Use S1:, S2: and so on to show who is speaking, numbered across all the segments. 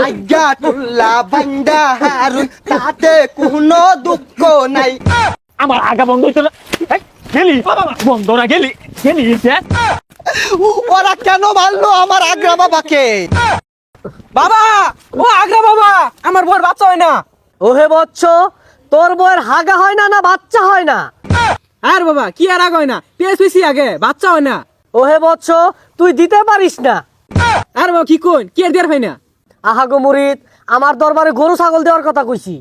S1: আজ্ঞা টুল্লা বান্দা হারুন তাতে কোনো দুঃখ নাই।
S2: আমার আগা বন্ধ হইতো না। এই, গেলি বন্ধ না গেলি গেলি
S1: ওরা কেন মারলো আমার আগ্রা বাবাকে?
S3: বাবা, ও আগ্রা বাবা, আমার বউর বাচ্চা হয় না।
S4: ওহে বচ্চ, তোর বউয়ের হাগা হয় না, না বাচ্চা হয় না?
S3: আর বাবা কি আর আগে হয় না, পিএসপিসি আগে বাচ্চা হয় না।
S4: ওহে বচ্চ, তুই দিতে পারিস না।
S3: আর বাবা কি কোন, কি আর দেয়ার হয় না?
S4: আহাগো মুরিদ, আমার দরবারে গরু ছাগল দেওয়ার কথা কইছি।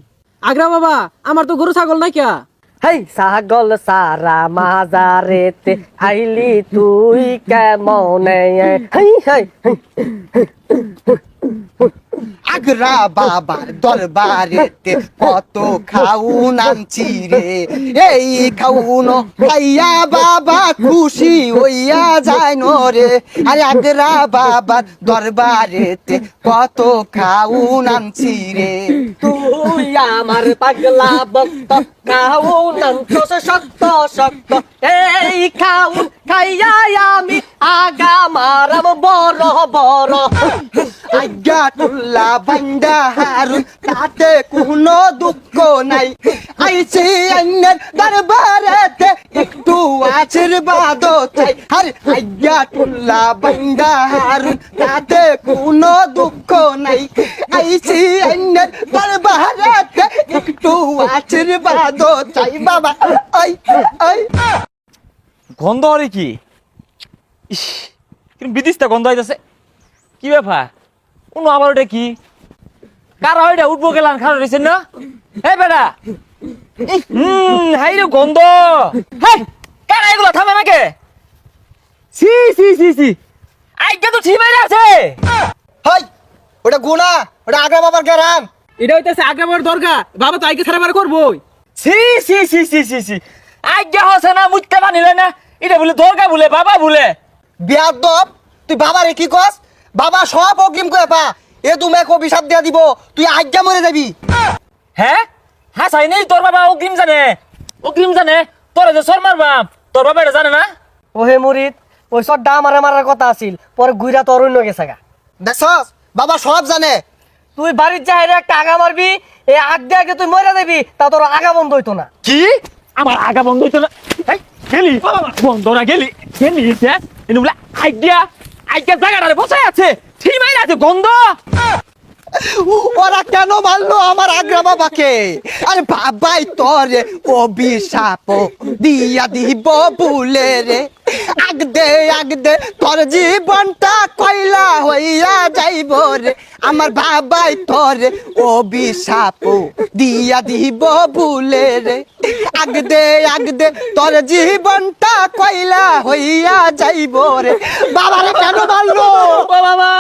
S3: আগ্রা বাবা, আমার তো গরু ছাগল নাই কিয়া।
S4: হেই ছাগল সারা মাজারেতে আইলি তুই কেমনে? হেই হেই হেই।
S1: আগ্রা বাবার দরবারেতে কত খাউন আনছি রে, এই খাউন খাইয়া বাবা খুশি হইয়া যায় রে। আরে আগ্রা বাবার দরবারেতে কত খাউন আনছি রে।
S4: তুই আমার পাগলা ভক্ত, খাউন আনছস শক্ত শক্ত, এই খাউন খাইয়া আমি আগা মারাম বড় বড়।
S1: আজ্ঞা টুল্লা বান্দা হারুন তাতে কোনো দুঃখ নাই। আইছি অন্যের দরবারেতে একটু আশীর্বাদ চাই। আরে আজ্ঞা টুল্লা বান্দা হারুন তাতে কোনো দুঃখ নাই। আইছি অন্যের দরবারেতে একটু আশীর্বাদ চাই বাবা। আই আই
S2: গন্ধ হরে কি? ইস, কিন্তু বিদিশটা গন্ধ হইতাছে। কি ব্যাপার? কোনো আবার ওটা কি? কারা ওইটা উঠবো গেলাম খারাপ রয়েছে না? হে বেটা, হাই রে গন্ধ। হেই, কারা এগুলো থামে আমাকে? সি সি সি সি, আইকে তো ঠিক মেরে আছে।
S1: হাই, ওটা গুনা, ওটা আগ্রা বাবার গেরান।
S3: এটা হইতেছে আগ্রা বাবার দরগা, বাবা তো আইকে সারা বার করবোই।
S2: সি সি সি সি সি সি, আইকে হসে না মুইতে বানিলে না, এটা বলে দরগা বলে বাবা বলে।
S1: বেয়াদব, তুই বাবারে কি কস? বাবা সব অগ্রিম করে পা, এ তুমি এক অভিশাপ দিয়া দিব, তুই আজ্ঞা মরে যাবি।
S2: হ্যাঁ হ্যাঁ চাই নেই তোর বাবা অগ্রিম জানে, অগ্রিম জানে। তোরা যে সর মারবাম, তোর বাবা এটা জানে না?
S4: ওহে মুরিদ, ওই সব ডা মারা মারার কথা আছিল, পরে গুইরা তোর অন্য গেছে গা।
S1: দেখছস, বাবা সব জানে।
S4: তুই বাড়ির যাইরে একটা আগা মারবি, এই আগ দিয়ে আগে তুই মরে যাবি, তা তোর আগা বন্ধ হইতো না।
S2: কি আমার আগা বন্ধ হইতো না? এই, গেলি বন্ধ না গেলি গেলি এনে বলে আইডিয়া আইডিয়া জায়গাটা বসায় আছে, ঠিক মাইরা আছে গন্ধ।
S1: ওরা কেন মারলো আমার আগ্রা বাবাকে? আরে বাবাই তোরে অভিশাপ দিয়া দিব ভুলে রে। আগদে আগদে তোর জীবনটা কয়লা হইয়া যাইব রে। আমার বাবাই তোরে অভিশাপ দিয়া দিব ভুলে রে। আগদে আগদে তোর জীবনটা কয়লা হইয়া যাইব রে। বাবারে কেন মারলো?
S4: ও বাবা,